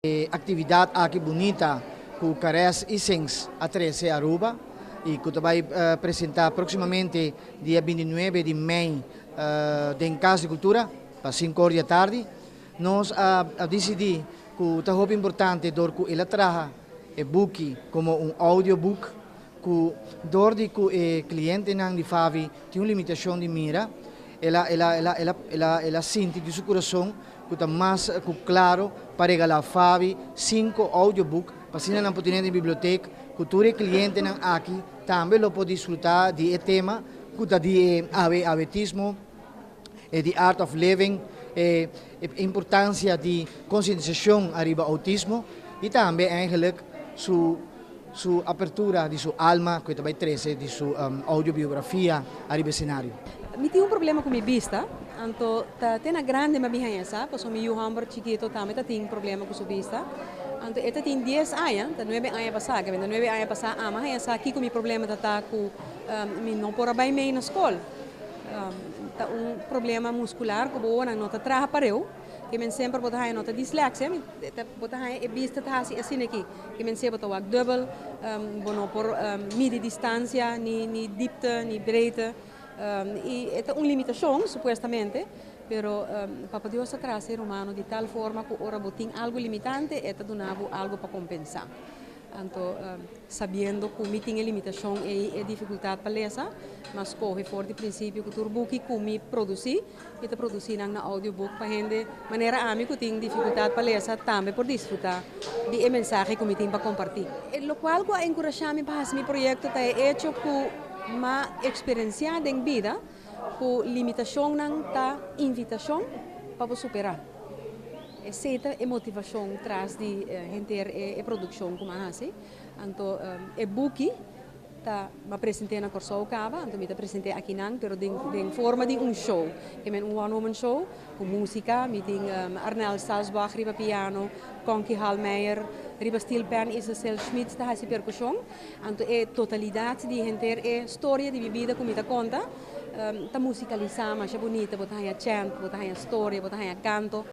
Atividade aqui bonita com Cares e Sens a 13 Aruba e que vai apresentar proximamente dia 29 de maio em Casa de Cultura, às 5 horas da tarde. Nós decidimos que é importante que ela traga o book como audiobook, que dor de que o cliente não de favi tem uma limitação de mira, ela sente de seu coração que está mais claro para regalar Fabi 5 audiobook para se não pode ir na biblioteca, que todo cliente não aqui também pode desfrutar de tema que está de abetismo, de art of living, importância de conscientização arriba autismo e também eigenlijk sua apertura de sua alma, que também traz de sua autobiografia arriba cenário. Mi tinha problema com minha vista, então tem uma grande mabihança, porque meu hamburger chiquito também tem problema com sua vista. Então esta tem 10 anos, 9 anos passar, que 9 anos passar, mas aqui com meu problema tá com não por bem meio na escola. Tá problema muscular que boa não tá traga para eu, que men sempre botar aí nota dislexia, botar aí vista tá assim aqui, que men sempre botar double, bono por midi distância, ni diepte, ni breedte. E é uma limitação, supostamente, pero para Deus a trazer ser humano de tal forma que ora botin algo limitante, é donado algo para compensar. Então, sabendo que me tinha limitação e dificuldade para ler, mas corre fora de princípio que o book que me produzi, e produzi na audiobook para gente, maneira amigo que tem dificuldade para ler, também por desfrutar de mensagem que me tem para compartilhar. O qual que encorajame para esse projeto é hecho que ma experienciada em vida com limitação não tá invitação para superar. Essa é a motivação atrás de gente produção como assim. Então, é book tá me apresentei na Corsou Cava, então me apresentei aqui não, pero em forma de show, que é one-woman show, com música, me tem Arnel Salzbach, riba piano, Conky Hallmeier, riba steelpan, Isabel Schmitz, tá essa percussão, então é totalidade de gente, é história de vida como me conta, tá musicalizar, mas é bonita, botar aí a chant, botar aí a história, botar aí a canto.